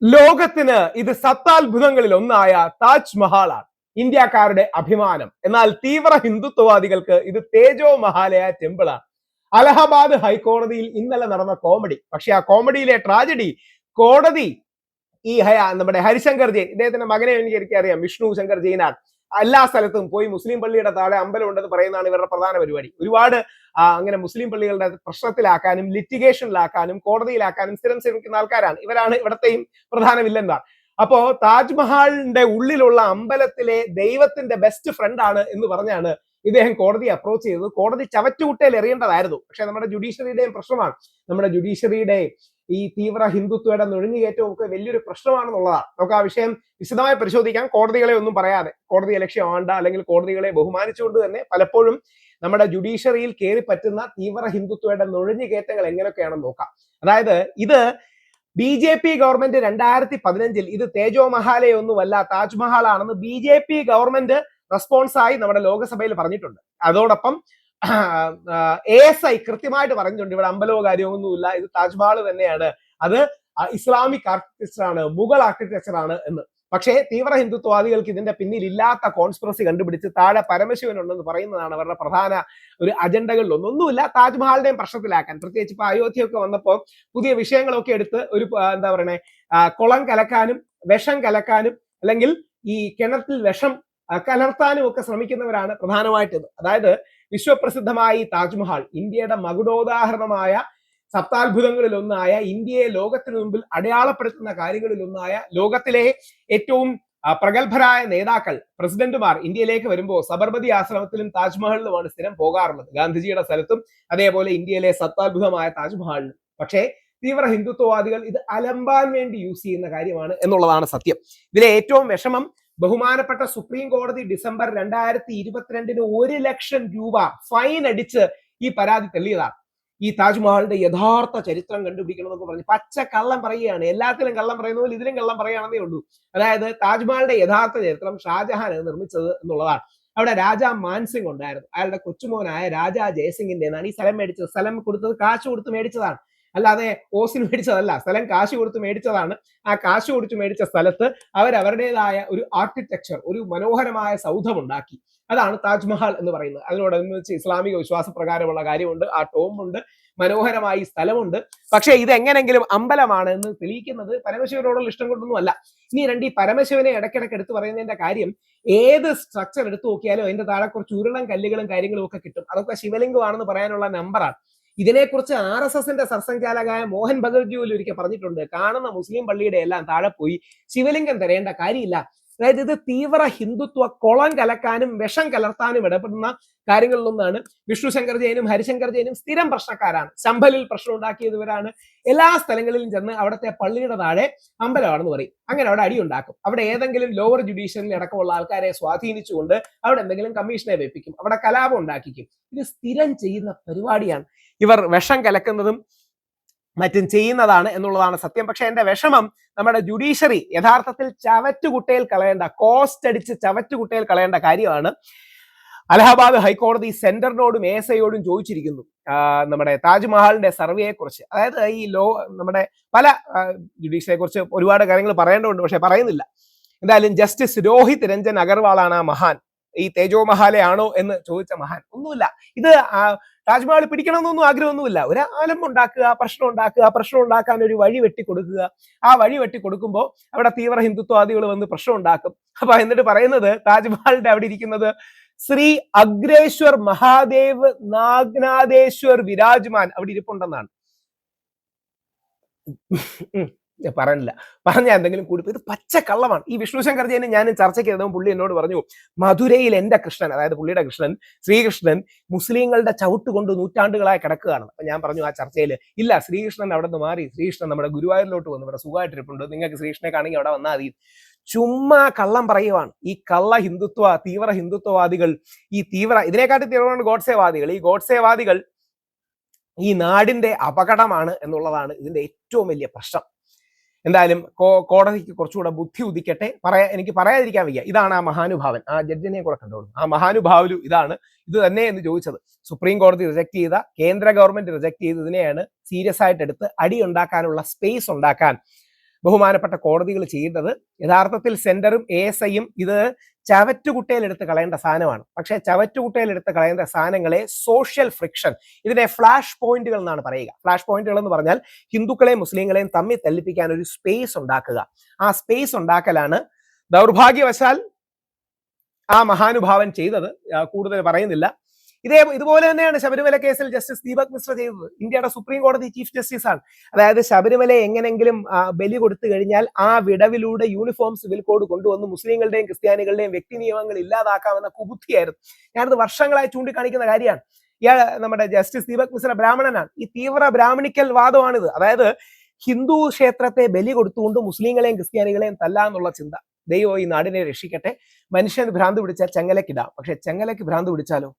ലോകത്തിന് ഇത് സത്താത്ഭുതങ്ങളിൽ ഒന്നായ താജ് മഹാലാണ് ഇന്ത്യക്കാരുടെ അഭിമാനം. എന്നാൽ തീവ്ര ഹിന്ദുത്വവാദികൾക്ക് ഇത് തേജോ മഹാലയ ടെമ്പിളാണ്. അലഹബാദ് ഹൈക്കോടതിയിൽ ഇന്നലെ നടന്ന കോമഡി. പക്ഷെ ആ കോമഡിയിലെ ട്രാജഡി കോടതി നമ്മുടെ ഹരിശങ്കർ ജെയിൻ, ഇദ്ദേഹത്തിന്റെ മകനെ എനിക്കറിയാം, വിഷ്ണു ശങ്കർ ജെയിനാണ്. എല്ലാ സ്ഥലത്തും പോയി മുസ്ലിം പള്ളിയുടെ താഴെ അമ്പലം ഉണ്ടെന്ന് പറയുന്നതാണ് ഇവരുടെ പ്രധാന പരിപാടി. ഒരുപാട് അങ്ങനെ മുസ്ലിം പള്ളികളുടെ പ്രശ്നത്തിലാക്കാനും ലിറ്റിഗേഷനിലാക്കാനും കോടതിയിലാക്കാനും സ്ഥിരം ശ്രമിക്കുന്ന ആൾക്കാരാണ്. ഇവരാണ് ഇവിടത്തെയും പ്രധാന വില്ലന്മാർ. അപ്പോ താജ്മഹാളിന്റെ ഉള്ളിലുള്ള അമ്പലത്തിലെ ദൈവത്തിന്റെ ബെസ്റ്റ് ഫ്രണ്ട് ആണ് എന്ന് പറഞ്ഞാണ് ഇദ്ദേഹം കോടതിയെ അപ്രോച്ച് ചെയ്തത്. കോടതി ചവറ്റുകുട്ടയിൽ എറിയേണ്ടതായിരുന്നു. പക്ഷെ നമ്മുടെ ജുഡീഷ്യറിയുടെയും പ്രശ്നമാണ്. നമ്മുടെ ജുഡീഷ്യറിയുടെ ഈ തീവ്ര ഹിന്ദുത്വയുടെ നുഴഞ്ഞുകയറ്റവും ഒക്കെ വലിയൊരു പ്രശ്നമാണെന്നുള്ളതാണ്. നമുക്ക് ആ വിഷയം വിശദമായി പരിശോധിക്കാം. കോടതികളെ ഒന്നും പറയാതെ, കോടതി ലക്ഷ്യം ആണ്ട അല്ലെങ്കിൽ കോടതികളെ ബഹുമാനിച്ചുകൊണ്ട് തന്നെ പലപ്പോഴും നമ്മുടെ ജുഡീഷ്യറിയിൽ കയറി പറ്റുന്ന തീവ്ര ഹിന്ദുത്വയുടെ നുഴഞ്ഞുകയറ്റങ്ങൾ എങ്ങനെയൊക്കെയാണെന്ന് നോക്കാം. അതായത് ഇത് BJP ഗവൺമെന്റ് 2015 ഇത് തേജോ മഹാലയൊന്നുമല്ല താജ്മഹാളാണെന്ന് BJP ഗവൺമെന്റ് റെസ്പോൺസായി നമ്മുടെ ലോകസഭയിൽ പറഞ്ഞിട്ടുണ്ട്. അതോടൊപ്പം ASI കൃത്യമായിട്ട് പറഞ്ഞിട്ടുണ്ട്, ഇവിടെ അമ്പലമോ കാര്യമൊന്നുമില്ല, ഇത് താജ്മഹൽ തന്നെയാണ്, അത് ഇസ്ലാമിക് ആർക്കിടെക്ചർ ആണ്, മുഗൾ ആർക്കിടെക്ചർ ആണ് എന്ന്. പക്ഷേ തീവ്ര ഹിന്ദുത്വവാദികൾക്ക് ഇതിന്റെ പിന്നിൽ ഇല്ലാത്ത കോൺസ്പിറസി കണ്ടുപിടിച്ച് താഴെ പരമശിവൻ ഉണ്ടെന്ന് പറയുന്നതാണ് അവരുടെ പ്രധാന ഒരു അജണ്ടകളിലൊന്നും. ഒന്നുമില്ല താജ്മഹാളിനെയും പ്രശ്നത്തിലാക്കാൻ. പ്രത്യേകിച്ച് ഇപ്പൊ അയോധ്യയൊക്കെ വന്നപ്പോൾ പുതിയ വിഷയങ്ങളൊക്കെ എടുത്ത് ഒരു എന്താ പറയണേ, കുളം കലക്കാനും വിഷം കലക്കാനും അല്ലെങ്കിൽ ഈ കിണറ്റിൽ വിഷം കലർത്താനും ഒക്കെ ശ്രമിക്കുന്നവരാണ് പ്രധാനമായിട്ടത്. അതായത് വിശ്വപ്രസിദ്ധമായ ഈ താജ്മഹാൾ ഇന്ത്യയുടെ മകുടോദാഹരണമായ സപ്താത്ഭുതങ്ങളിൽ ഒന്നായ, ഇന്ത്യയെ ലോകത്തിന് മുമ്പിൽ അടയാളപ്പെടുത്തുന്ന കാര്യങ്ങളിൽ ഒന്നായ, ലോകത്തിലെ ഏറ്റവും പ്രഗത്ഭരായ നേതാക്കൾ പ്രസിഡന്റുമാർ ഇന്ത്യയിലേക്ക് വരുമ്പോൾ സബർമതി ആശ്രമത്തിലും താജ്മഹലിലുമാണ് സ്ഥിരം പോകാറുള്ളത്. ഗാന്ധിജിയുടെ സ്ഥലത്തും അതേപോലെ ഇന്ത്യയിലെ സപ്താത്ഭുതമായ താജ്മഹാളിലും. പക്ഷേ തീവ്ര ഹിന്ദുത്വവാദികൾ ഇത് അലമ്പാൻ വേണ്ടി യൂസ് ചെയ്യുന്ന കാര്യമാണ് എന്നുള്ളതാണ് സത്യം. ഇതിലെ ഏറ്റവും വിഷമം ബഹുമാനപ്പെട്ട സുപ്രീം കോടതി ഡിസംബർ 2022 1 ലക്ഷം രൂപ ഫൈൻ അടിച്ച് ഈ പരാതി തള്ളിയതാണ്. ഈ താജ്മഹാളിന്റെ യഥാർത്ഥ ചരിത്രം കണ്ടുപിടിക്കണം എന്നൊക്കെ പറഞ്ഞ് പച്ച കള്ളം പറയുകയാണ്. എല്ലാത്തിലും കള്ളം പറയുന്ന പോലെ ഇതിലും കള്ളം പറയുകയാണെന്നേ ഉള്ളൂ. അതായത് താജ്മഹാളിന്റെ യഥാർത്ഥ ചരിത്രം ഷാജഹാൻ നിർമ്മിച്ചത് എന്നുള്ളതാണ്. അവിടെ രാജാ മാൻസിംഗ് ഉണ്ടായിരുന്നു. അയാളുടെ കൊച്ചുമോനായ രാജാ ജയസിംഗിന്റെ എന്നാണ് ഈ സ്ഥലം മേടിച്ചത്. സ്ഥലം കൊടുത്തത് കാശ് കൊടുത്ത് മേടിച്ചതാണ്, അല്ലാതെ ഓസിന് മേടിച്ചതല്ല. സ്ഥലം കാശ് കൊടുത്ത് മേടിച്ചതാണ്. ആ കാശ് കൊടുത്ത് മേടിച്ച സ്ഥലത്ത് അവരവരുടേതായ ഒരു ആർക്കിടെക്ചർ, ഒരു മനോഹരമായ സൗധം ഉണ്ടാക്കി. അതാണ് താജ്മഹൽ എന്ന് പറയുന്നത്. അതിനോടനുബന്ധിച്ച് ഇസ്ലാമിക വിശ്വാസപ്രകാരമുള്ള കാര്യമുണ്ട്, ആ ടോംബുണ്ട്, മനോഹരമായി സ്ഥലമുണ്ട്. പക്ഷേ ഇത് എങ്ങനെങ്കിലും അമ്പലമാണ് എന്ന് തെളിയിക്കുന്നത് പരമശിവനോടുള്ള ഇഷ്ടം കൊണ്ടൊന്നും അല്ല. ഇനി ഈ പരമശിവനെ ഇടയ്ക്കിടയ്ക്ക് എടുത്ത് പറയുന്നതിന്റെ കാര്യം, ഏത് സ്ട്രക്ചർ എടുത്തു നോക്കിയാലും അതിന്റെ താഴെ കുറച്ച് ഉരുളം കല്ലുകളും കാര്യങ്ങളും ഒക്കെ കിട്ടും. അതൊക്കെ ശിവലിംഗമാണെന്ന് പറയാനുള്ള നമ്പറാണ്. ഇതിനെക്കുറിച്ച് RSSന്റെ സർസംഘചാലകായ മോഹൻ ഭഗവത് ഒരിക്കൽ പറഞ്ഞിട്ടുണ്ട്, കാണുന്ന മുസ്ലിം പള്ളിയുടെ എല്ലാം താഴെ പോയി ശിവലിംഗം തരേണ്ട കാര്യമില്ല. അതായത് ഇത് തീവ്ര ഹിന്ദുത്വ കുളം കലക്കാനും വിഷം കലർത്താനും ഇടപെടുന്ന കാര്യങ്ങളിലൊന്നാണ്. വിഷ്ണു ശങ്കർ ജെയിനും ഹരിശങ്കർ ജെയിനും സ്ഥിരം പ്രശ്നക്കാരാണ്. ശംഭലിൽ പ്രശ്നം ഉണ്ടാക്കിയത് ഇവരാണ്. എല്ലാ സ്ഥലങ്ങളിലും ചെന്ന് അവിടുത്തെ പള്ളിയുടെ താഴെ അമ്പലമാണെന്ന് പറയും. അങ്ങനെ അവിടെ അടിയുണ്ടാക്കും. അവിടെ ഏതെങ്കിലും ലോവർ ജുഡീഷ്യറിൽ അടക്കമുള്ള ആൾക്കാരെ സ്വാധീനിച്ചുകൊണ്ട് അവിടെ എന്തെങ്കിലും കമ്മീഷനെ വെപ്പിക്കും, അവിടെ കലാപം ഉണ്ടാക്കിക്കും. ഇത് സ്ഥിരം ചെയ്യുന്ന പരിപാടിയാണ്. ഇവർ വിഷം കലക്കുന്നതും മറ്റും ചെയ്യുന്നതാണ് എന്നുള്ളതാണ് സത്യം. പക്ഷെ എന്റെ വിഷമം, നമ്മുടെ ജുഡീഷ്യറി യഥാർത്ഥത്തിൽ ചവറ്റുകുട്ടയിൽ കളയേണ്ട, കോസ്റ്റ് അടിച്ച് ചവറ്റുകുട്ടയിൽ കളയേണ്ട കാര്യമാണ്. അലഹബാദ് ഹൈക്കോടതി സെന്ററിനോടും ASIയോടും ചോദിച്ചിരിക്കുന്നു നമ്മുടെ താജ്മഹാളിന്റെ സർവേയെ കുറിച്ച്. അതായത് ഈ നമ്മുടെ പല ജുഡീഷ്യറിയെ കുറിച്ച് ഒരുപാട് കാര്യങ്ങൾ പറയേണ്ടതുണ്ട്, പക്ഷെ പറയുന്നില്ല. എന്തായാലും ജസ്റ്റിസ് രോഹിത് രഞ്ജൻ അഗർവാളാണ് ആ മഹാൻ. ഈ തേജോ മഹാലയാണോ എന്ന് ചോദിച്ച മഹാൻ. ഒന്നുമില്ല, ഇത് താജ്മഹൽ പിടിക്കണമെന്നൊന്നും ആഗ്രഹമൊന്നുമില്ല. ഒരു ആലമ്പുണ്ടാക്കുക, പ്രശ്നം ഉണ്ടാക്കാൻ ഒരു വഴി വെട്ടിക്കൊടുക്കുക. ആ വഴി വെട്ടിക്കൊടുക്കുമ്പോൾ അവിടെ തീവ്ര ഹിന്ദുത്വവാദികൾ വന്ന് പ്രശ്നം ഉണ്ടാക്കും. അപ്പൊ എന്നിട്ട് പറയുന്നത് താജ്മഹലിന്റെ അവിടെ ഇരിക്കുന്നത് ശ്രീ അഗ്രേശ്വർ മഹാദേവ് നാഗ്നാഥേശ്വർ വിരാജ്മാൻ അവിടെ ഇരിപ്പുണ്ടെന്നാണ്. പറഞ്ഞ എന്തെങ്കിലും കൂടി. ഇത് പച്ച കള്ളമാണ്. ഈ വിഷ്ണു ശങ്കർ ജെയിനെ ഞാൻ ചർച്ചയ്ക്ക് ചെയ്തപ്പോൾ പുള്ളി എന്നോട് പറഞ്ഞു, മധുരയിൽ എന്റെ കൃഷ്ണൻ, അതായത് പുള്ളിയുടെ കൃഷ്ണൻ ശ്രീകൃഷ്ണൻ മുസ്ലിങ്ങളുടെ ചവിട്ടുകൊണ്ട് നൂറ്റാണ്ടുകളായി കിടക്കുകയാണ്. അപ്പൊ ഞാൻ പറഞ്ഞു ആ ചർച്ചയിൽ, ഇല്ല, ശ്രീകൃഷ്ണൻ അവിടെ നിന്ന് മാറി, ശ്രീകൃഷ്ണൻ നമ്മുടെ ഗുരുവായൂരിലോട്ട് വന്നു, ഇവിടെ സുഖമായിട്ടിരിപ്പുണ്ട്, നിങ്ങൾക്ക് ശ്രീകൃഷ്ണനെ കാണെങ്കിൽ അവിടെ വന്നാൽ മതി. ചുമ്മാ കള്ളം പറയുവാണ് ഈ കള്ള തീവ്ര ഹിന്ദുത്വവാദികൾ. ഇതിനെക്കാട്ടി തീവ്രമാണ് ഗോഡ്സേവാദികൾ. ഈ ഗോഡ്സേവാദികൾ ഈ നാടിന്റെ അപകടമാണ് എന്നുള്ളതാണ് ഇതിന്റെ ഏറ്റവും വലിയ പ്രശ്നം. എന്തായാലും കോടതിക്ക് കുറച്ചുകൂടെ ബുദ്ധി ഉദിക്കട്ടെ. എനിക്ക് പറയാതിരിക്കാൻ വയ്യ. ഇതാണ് ആ മഹാനുഭാവൻ, ആ ജഡ്ജിനെ കൂടെ കണ്ടോളൂ. ആ മഹാനുഭാവലു ഇത് തന്നെ എന്ന് ചോദിച്ചത്. സുപ്രീം കോടതി റിജക്ട് ചെയ്ത, കേന്ദ്ര ഗവൺമെന്റ് റിജക്ട് ചെയ്തതിനെയാണ് സീരിയസ് ആയിട്ട് എടുത്ത് അടി ഉണ്ടാക്കാനുള്ള സ്പേസ് ഉണ്ടാക്കാൻ ബഹുമാനപ്പെട്ട കോടതികൾ ചെയ്യേണ്ടത്. യഥാർത്ഥത്തിൽ സെന്ററും ASIയും ഇത് ചവറ്റുകുട്ടയിലെടുത്ത് കളയേണ്ട സാധനമാണ്. പക്ഷേ ചവറ്റുകുട്ടയിലെടുത്ത് കളയേണ്ട സാധനങ്ങളെ സോഷ്യൽ ഫ്രിക്ഷൻ, ഇതിനെ ഫ്ലാഷ് പോയിന്റുകൾ എന്നാണ് പറയുക. ഫ്ലാഷ് പോയിന്റുകൾ എന്ന് പറഞ്ഞാൽ ഹിന്ദുക്കളെയും മുസ്ലിങ്ങളെയും തമ്മിൽ തല്ലിപ്പിക്കാൻ ഒരു സ്പേസ് ഉണ്ടാക്കുക. ആ സ്പേസ് ഉണ്ടാക്കലാണ് ദൗർഭാഗ്യവശാൽ ആ മഹാനുഭാവൻ ചെയ്തത്. കൂടുതൽ പറയുന്നില്ല. ഇതുപോലെ തന്നെയാണ് ശബരിമല കേസിൽ ജസ്റ്റിസ് ദീപക് മിശ്ര ചെയ്തത്. ഇന്ത്യയുടെ സുപ്രീം കോടതി ചീഫ് ജസ്റ്റിസ് ആണ്. അതായത് ശബരിമലയെ എങ്ങനെങ്കിലും ബലി കൊടുത്തു കഴിഞ്ഞാൽ ആ വിടവിലൂടെ യൂണിഫോം സിവിൽ കോഡ് കൊണ്ടുവന്ന് മുസ്ലിങ്ങളുടെയും ക്രിസ്ത്യാനികളുടെയും വ്യക്തി നിയമങ്ങൾ ഇല്ലാതാക്കാമെന്ന കുബുദ്ധിയായിരുന്നു. ഞാനത് വർഷങ്ങളായി ചൂണ്ടിക്കാണിക്കുന്ന കാര്യമാണ്. നമ്മുടെ ജസ്റ്റിസ് ദീപക് മിശ്ര ബ്രാഹ്മണനാണ്. ഈ തീവ്ര ബ്രാഹ്മണിക്കൽ വാദമാണിത്. അതായത് ഹിന്ദു ക്ഷേത്രത്തെ ബലി കൊടുത്തുകൊണ്ട് മുസ്ലിങ്ങളെയും ക്രിസ്ത്യാനികളെയും തല്ലാന്നുള്ള ചിന്ത. ദൈവം ഈ നാടിനെ രക്ഷിക്കട്ടെ. മനുഷ്യന് ഭ്രാന്ത് പിടിച്ചാൽ ചെങ്ങലക്കിടാം, പക്ഷെ ചെങ്ങലക്ക് ഭ്രാന്ത് പിടിച്ചാലോ